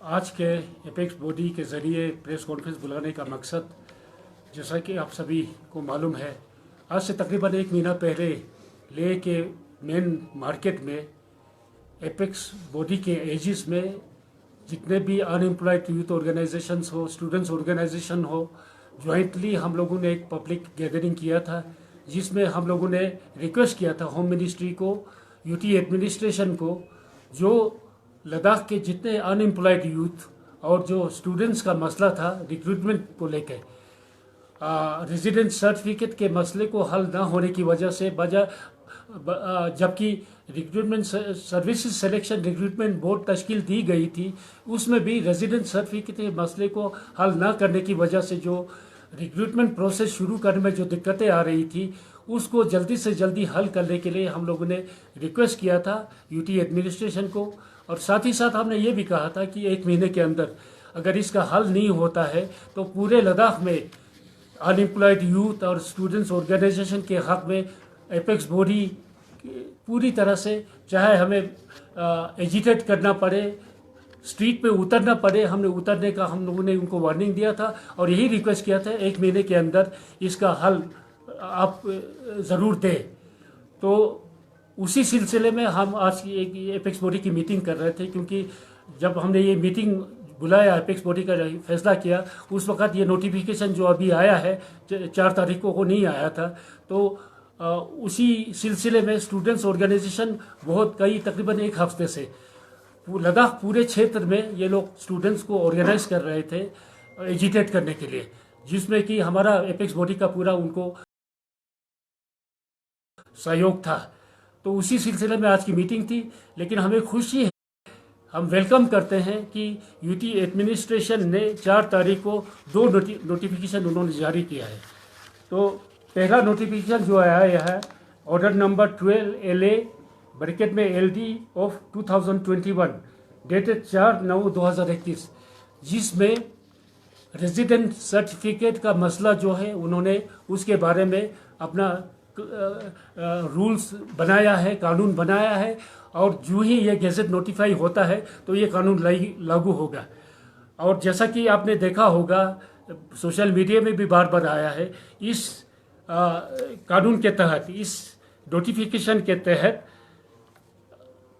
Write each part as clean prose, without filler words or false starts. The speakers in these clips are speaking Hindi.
आज के एपेक्स बॉडी के ज़रिए प्रेस कॉन्फ्रेंस बुलाने का मकसद, जैसा कि आप सभी को मालूम है, आज से तकरीबन 1 महीना पहले ले के मेन मार्केट में एपेक्स बॉडी के एजिस में जितने भी अनएम्प्लॉयड यूथ ऑर्गेनाइजेशंस हो, स्टूडेंट्स ऑर्गेनाइजेशन हो, जॉइंटली हम लोगों ने एक पब्लिक गैदरिंग किया था, जिसमें हम लोगों ने रिक्वेस्ट किया था होम मिनिस्ट्री को, यूटी एडमिनिस्ट्रेशन को, जो लद्दाख के जितने अनएम्प्लॉयड यूथ और जो स्टूडेंट्स का मसला था रिक्रूटमेंट को लेकर, रेजिडेंट सर्टिफिकेट के मसले को हल ना होने की वजह से जबकि recruitment services selection recruitment board तश्कील दी गई थी, उसमें भी रेजिडेंट सर्टिफिकेट के मसले को हल ना करने की वजह से जो रिक्रूटमेंट प्रोसेस शुरू करने में जो दिक्कतें आ रही थी, उसको जल्दी से जल्दी हल करने के लिए हम लोगों ने रिक्वेस्ट किया था यूटी एडमिनिस्ट्रेशन को। और साथ ही साथ हमने ये भी कहा था कि 1 महीने के अंदर अगर इसका हल नहीं होता है तो पूरे लद्दाख में अनएम्प्लॉयड यूथ और स्टूडेंट्स ऑर्गेनाइजेशन के हक में एपेक्स बॉडी पूरी तरह से, चाहे हमें एजिटेट करना पड़े, स्ट्रीट पे उतरना पड़े, हमने उतरने का हम लोगों ने उनको वार्निंग दिया था और यही रिक्वेस्ट किया था 1 महीने के अंदर इसका हल आप ज़रूर दें। तो उसी सिलसिले में हम आज की एक एपेक्स बॉडी की मीटिंग कर रहे थे, क्योंकि जब हमने ये मीटिंग बुलाया, एपेक्स बॉडी का फैसला किया, उस वक्त ये नोटिफिकेशन जो अभी आया है 4 तारीख को नहीं आया था। तो उसी सिलसिले में स्टूडेंट्स ऑर्गेनाइजेशन तकरीबन 1 हफ्ते से लद्दाख पूरे क्षेत्र में ये लोग स्टूडेंट्स को ऑर्गेनाइज कर रहे थे एजिटेट करने के लिए, जिसमें कि हमारा एपेक्स बॉडी का पूरा उनको सहयोग था। तो उसी सिलसिले में आज की मीटिंग थी। लेकिन हमें खुशी है, हम वेलकम करते हैं कि यूटी एडमिनिस्ट्रेशन ने 4 तारीख को 2 नोटिफिकेशन उन्होंने जारी किया है। तो पहला नोटिफिकेशन जो आया है ऑर्डर नंबर 12 ब्रैकेट में LD ऑफ 2021 डेटेड 4/9/2021, जिसमें रेजिडेंट सर्टिफिकेट का मसला जो है उन्होंने उसके बारे में अपना रूल्स बनाया है, कानून बनाया है, और जो ही ये गैजेट नोटिफाई होता है तो ये कानून लागू होगा। और जैसा कि आपने देखा होगा, सोशल मीडिया में भी बार बार आया है, इस कानून के तहत, इस नोटिफिकेशन के तहत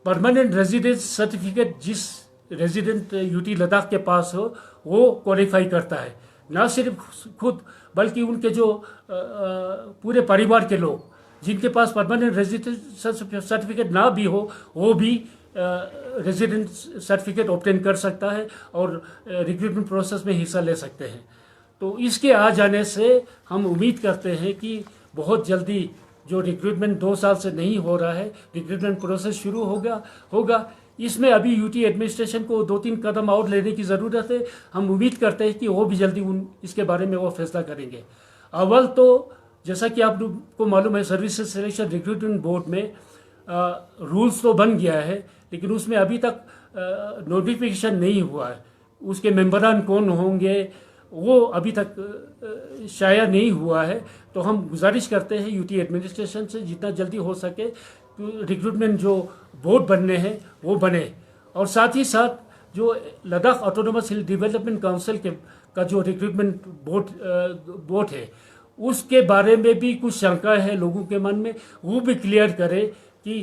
परमानेंट रेजिडेंस सर्टिफिकेट जिस रेजिडेंट यूटी लद्दाख के पास हो वो क्वालिफाई करता है, ना सिर्फ खुद बल्कि उनके जो पूरे परिवार के लोग जिनके पास परमानेंट रेजिडेंस सर्टिफिकेट ना भी हो, वो भी रेजिडेंट सर्टिफिकेट ऑब्टेन कर सकता है और रिक्रूटमेंट प्रोसेस में हिस्सा ले सकते हैं। तो इसके आ जाने से हम उम्मीद करते हैं कि बहुत जल्दी जो रिक्रूटमेंट 2 साल से नहीं हो रहा है, रिक्रूटमेंट प्रोसेस शुरू होगा। इसमें अभी यूटी एडमिनिस्ट्रेशन को 2-3 कदम और लेने की ज़रूरत है। हम उम्मीद करते हैं कि वो भी जल्दी इसके बारे में वो फैसला करेंगे। अव्वल तो जैसा कि आप लोग को मालूम है, सर्विसेज सिलेक्शन रिक्रूटमेंट बोर्ड में रूल्स तो बन गया है, लेकिन उसमें अभी तक नोटिफिकेशन नहीं हुआ है। उसके मेंबरान कौन होंगे वो अभी तक शाया नहीं हुआ है। तो हम गुजारिश करते हैं यूटी एडमिनिस्ट्रेशन से जितना जल्दी हो सके तो रिक्रूटमेंट जो बोर्ड बनने हैं वो बने। और साथ ही साथ जो लद्दाख ऑटोनोमस हिल डेवलपमेंट काउंसिल का जो रिक्रूटमेंट बोर्ड है, उसके बारे में भी कुछ शंका है लोगों के मन में, वो भी क्लियर करे कि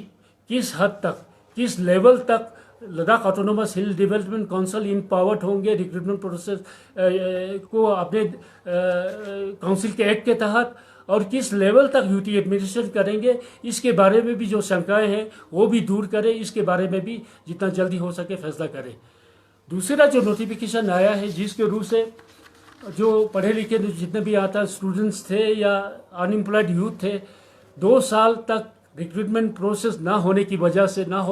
किस हद तक, किस लेवल तक लद्दाख ऑटोनोमस हिल डेवलपमेंट काउंसिल इम्पावर्ड होंगे रिक्रूटमेंट प्रोसेस को अपने काउंसिल के एक्ट के तहत, और किस लेवल तक यूटी एडमिनिस्ट्रेशन करेंगे। इसके बारे में भी जो शंकाएं हैं वो भी दूर करें, इसके बारे में भी जितना जल्दी हो सके फैसला करें। दूसरा जो नोटिफिकेशन आया है, जिसके रूप से जो पढ़े लिखे जितने भी आता स्टूडेंट्स थे या अनएम्प्लॉयड यूथ थे, 2 साल तक रिक्रूटमेंट प्रोसेस ना हो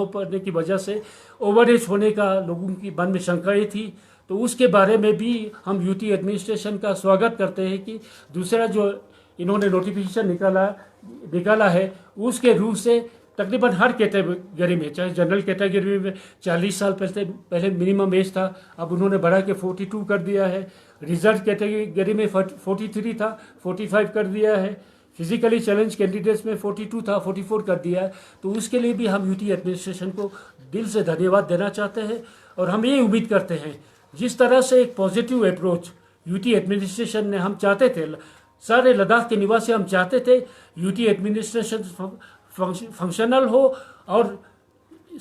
पाने की वजह से ओवरएज होने का लोगों की मन में शंकाएं थी। तो उसके बारे में भी हम यूटी एडमिनिस्ट्रेशन का स्वागत करते हैं कि दूसरा जो इन्होंने नोटिफिकेशन निकाला है, उसके रूप से तकरीबन हर कैटेगरी में, चाहे जनरल कैटेगरी में 40 साल पहले मिनिमम एज था, अब उन्होंने बढ़ा के 42 कर दिया है। रिजर्व कैटेगरी में 43 था, 45 कर दिया है। फिजिकली चैलेंज कैंडिडेट्स में 42 था, 44 कर दिया है। तो उसके लिए भी हम यूटी एडमिनिस्ट्रेशन को दिल से धन्यवाद देना चाहते हैं। और हम ये उम्मीद करते हैं जिस तरह से एक पॉजिटिव अप्रोच यूटी एडमिनिस्ट्रेशन ने, हम चाहते थे सारे लद्दाख के निवासी, हम चाहते थे यूटी एडमिनिस्ट्रेशन फंक्शनल हो, और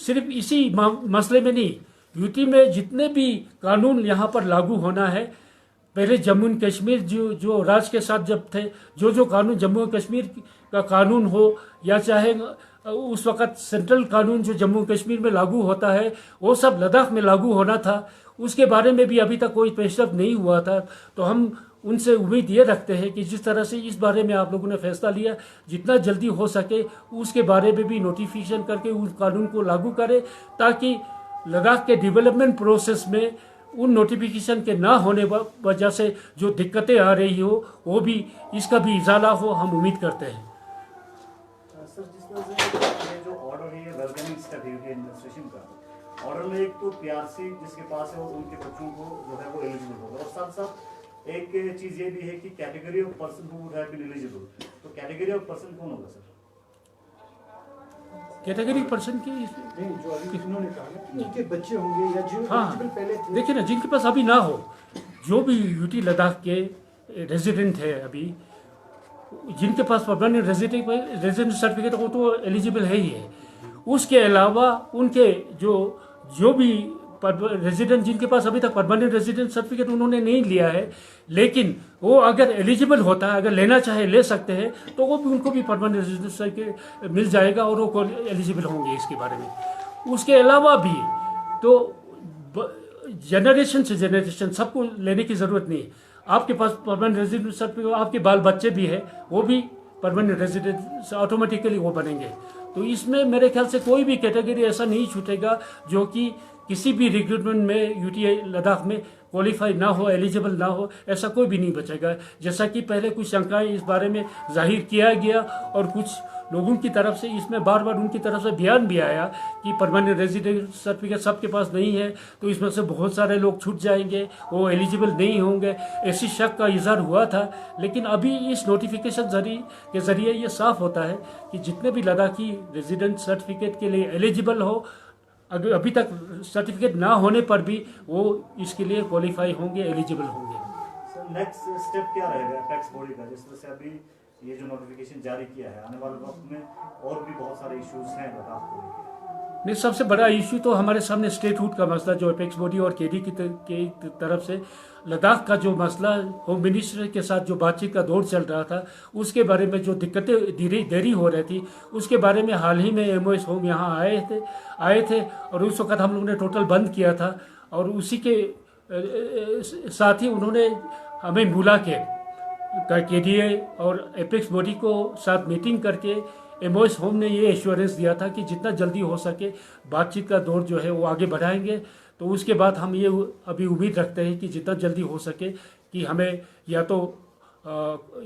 सिर्फ इसी मसले में नहीं, यूटी में जितने भी कानून यहाँ पर लागू होना है, पहले जम्मू एंड कश्मीर जो राज्य के साथ जब थे, जो कानून जम्मू एंड कश्मीर का कानून हो, या चाहे उस वक़्त सेंट्रल कानून जो जम्मू कश्मीर में लागू होता है वो सब लद्दाख में लागू होना था, उसके बारे में भी अभी तक कोई पेशरफ नहीं हुआ था। तो हम उनसे उम्मीद ये रखते हैं कि जिस तरह से इस बारे में आप लोगों ने फैसला लिया, जितना जल्दी हो सके उसके बारे में भी नोटिफिकेशन करके उस कानून को लागू करें, ताकि लद्दाख के डेवलपमेंट प्रोसेस में उन नोटिफिकेशन के ना होने वजह से जो दिक्कतें आ रही हो वो भी, इसका भी इजाला हो, हम उम्मीद करते हैं। सर, जिस तरह से ये जो ऑर्डर है, ये वेलकमिंग स्टेप है यूटी एडमिनिस्ट्रेशन का। ऑर्डर में एक तो पीआरसी जिसके पास है और उनके बच्चों को जो है वो एलिजिबल होगा, और साथ साथ एक चीज ये भी है कि category of person who would have been eligible, तो कैटेगरी ऑफ पर्सन कौन होगा सर? कैटेगरी पर्सन की नहीं, जो अभी उन्होंने कहा ना कि जिनके बच्चे होंगे या जो हाँ, पहले थे, देखिए ना, जिनके पास अभी ना हो, जो भी यूटी लद्दाख के रेजिडेंट है अभी, जिनके पास परमानेंट रेजिडेंट सर्टिफिकेट हो तो एलिजिबल है ही है। उसके अलावा उनके जो भी रेजिडेंट जिनके पास अभी तक परमानेंट रेजिडेंट सर्टिफिकेट उन्होंने नहीं लिया है, लेकिन वो अगर एलिजिबल होता है, अगर लेना चाहे ले सकते हैं, तो वो भी, उनको भी परमानेंट रेजिडेंट सर्टिफिकेट मिल जाएगा और वो एलिजिबल होंगे इसके बारे में। उसके अलावा भी तो जनरेशन से जनरेशन सबको लेने की ज़रूरत नहीं है। आपके पास परमानेंट रेजिडेंट सर्टिफिकेट, आपके बाल बच्चे भी है, वो भी परमानेंट रेजिडेंट ऑटोमेटिकली वो बनेंगे। तो इसमें मेरे ख्याल से कोई भी कैटेगरी ऐसा नहीं छूटेगा जो कि किसी भी रिक्रूटमेंट में यूटी लद्दाख में क्वालिफाई ना हो, एलिजिबल ना हो, ऐसा कोई भी नहीं बचेगा। जैसा कि पहले कुछ शंकाएं इस बारे में जाहिर किया गया और कुछ लोगों की तरफ से इसमें बार बार उनकी तरफ से बयान भी आया कि परमानेंट रेजिडेंट सर्टिफिकेट सबके पास नहीं है, तो इसमें से बहुत सारे लोग छूट जाएंगे, वो एलिजिबल नहीं होंगे, ऐसी शक का इजहार हुआ था। लेकिन अभी इस नोटिफिकेशन के जरिए ये साफ होता है कि जितने भी लद्दाखी रेजिडेंट सर्टिफिकेट के लिए एलिजिबल हो, अगर अभी तक सर्टिफिकेट ना होने पर भी वो इसके लिए क्वालिफाई होंगे, एलिजिबल होंगे। सर, नेक्स्ट स्टेप क्या रहेगा टैक्स बॉडी का? जिस तरह से अभी ये जो नोटिफिकेशन जारी किया है, आने वाले वक्त में और भी बहुत सारे इश्यूज हैं लद्दाख को लेकर। नहीं, सबसे बड़ा इशू तो हमारे सामने स्टेटहुड का मसला, जो अपेक्स बॉडी और केडी की तरफ से लद्दाख का जो मसला होम मिनिस्टर के साथ जो बातचीत का दौर चल रहा था, उसके बारे में जो दिक्कतें देरी हो रही थी, उसके बारे में हाल ही में एमओएस होम यहाँ आए थे और उस वक़्त हम लोगों ने टोटल बंद किया था। और उसी के साथ ही उन्होंने हमें बुला के केडीए और एपेक्स बॉडी को साथ मीटिंग करके एमओएस होम ने ये एश्योरेंस दिया था कि जितना जल्दी हो सके बातचीत का दौर जो है वो आगे बढ़ाएंगे। तो उसके बाद हम ये अभी उम्मीद रखते हैं कि जितना जल्दी हो सके कि हमें या तो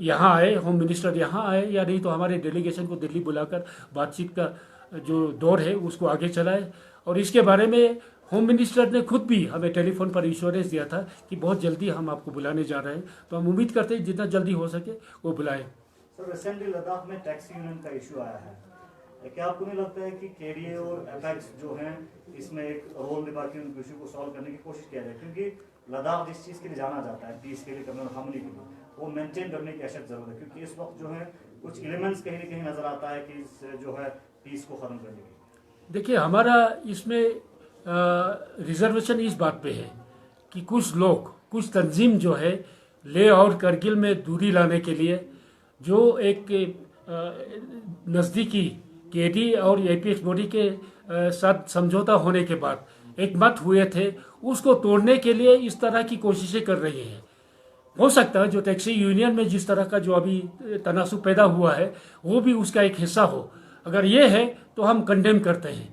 यहाँ आए, होम मिनिस्टर यहाँ आए, या नहीं तो हमारे डेलीगेशन को दिल्ली बुलाकर बातचीत का जो दौर है उसको आगे चलाए। और इसके बारे में होम मिनिस्टर ने खुद भी हमें टेलीफोन पर इंश्योरेंस दिया था कि बहुत जल्दी हम आपको बुलाने जा रहे हैं। तो हम उम्मीद करते हैं जितना जल्दी हो सके वो बुलाएं। सर, रिसेंटली लद्दाख में टैक्सी यूनियन का इशू आया है, क्या आपको नहीं लगता है कि केडीए और एपेक्स जो हैं इसमें एक रोल निभा के उन इशू को सॉल्व करने की कोशिश किया जाए? क्योंकि लद्दाख जिस चीज़ के लिए जाना जाता है, पीस के लिए, कम्युनल हार्मनी के लिए, वो मेंटेन करने की अशद जरूरत है। क्योंकि इस वक्त जो है कुछ एलिमेंट्स कहीं ना कहीं नजर आता है कि जो है पीस को खत्म करने की। देखिए, हमारा इसमें रिजर्वेशन इस बात पे है कि कुछ लोग, कुछ तंजीम जो है लेह और करगिल में दूरी लाने के लिए जो एक नज़दीकी केडी और एपीएक्स बॉडी के साथ समझौता होने के बाद एक मत हुए थे, उसको तोड़ने के लिए इस तरह की कोशिशें कर रही हैं। हो सकता है जो टैक्सी यूनियन में जिस तरह का जो अभी तनासुब पैदा हुआ है वो भी उसका एक हिस्सा हो। अगर ये है तो हम कंडेम करते हैं।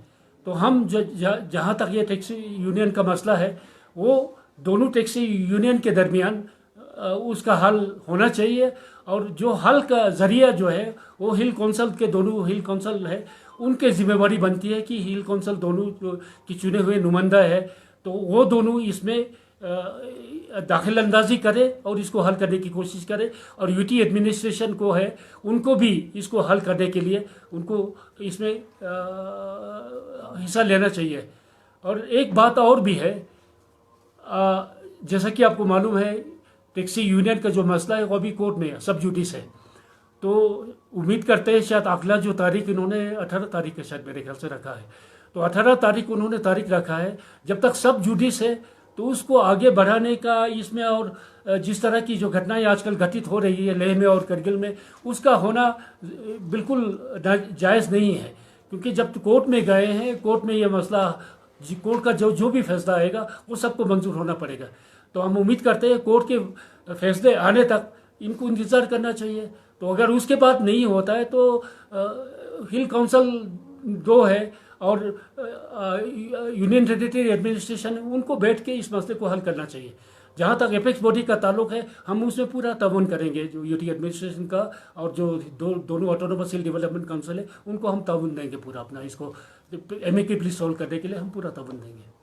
तो हम जहाँ तक ये टैक्सी यूनियन का मसला है, वो दोनों टैक्सी यूनियन के दरमियान उसका हल होना चाहिए। और जो हल का जरिया जो है वो हिल कौंसल के, दोनों हिल कौंसल है, उनके जिम्मेवारी बनती है कि हिल कौंसल दोनों की चुने हुए नुमाइंदा है, तो वो दोनों इसमें दाखिल अंदाजी करे और इसको हल करने की कोशिश करे। और यूटी एडमिनिस्ट्रेशन को है, उनको भी इसको हल करने के लिए उनको इसमें हिस्सा लेना चाहिए। और एक बात और भी है, जैसा कि आपको मालूम है टैक्सी यूनियन का जो मसला है वो अभी कोर्ट में है, सब जुडिस है। तो उम्मीद करते हैं शायद अगला जो तारीख इन्होंने 18 तारीख का शायद मेरे ख्याल से रखा है, तो 18 तारीख उन्होंने तारीख रखा है। जब तक सब जुडिस है तो उसको आगे बढ़ाने का इसमें, और जिस तरह की जो घटनाएं आजकल घटित हो रही है लेह में और करगिल में, उसका होना बिल्कुल जायज़ नहीं है। क्योंकि जब कोर्ट में गए हैं, कोर्ट में ये मसला, कोर्ट का जो भी फैसला आएगा वो सबको मंजूर होना पड़ेगा। तो हम उम्मीद करते हैं कोर्ट के फैसले आने तक इनको इंतज़ार करना चाहिए। तो अगर उसके बाद नहीं होता है तो हिल काउंसिल 2 है और यूनियन टेरिटरी एडमिनिस्ट्रेशन, उनको बैठ के इस मसले को हल करना चाहिए। जहाँ तक एपेक्स बॉडी का ताल्लुक है, हम उसमें पूरा ताउन करेंगे, जो यूटी एडमिनिस्ट्रेशन का और जो दोनों ऑटोनोमस हिल डेवलपमेंट काउंसिल है, उनको हम ताउन देंगे पूरा अपना, इसको एमिकेबली सॉल्व करने के लिए हम पूरा ताउन देंगे।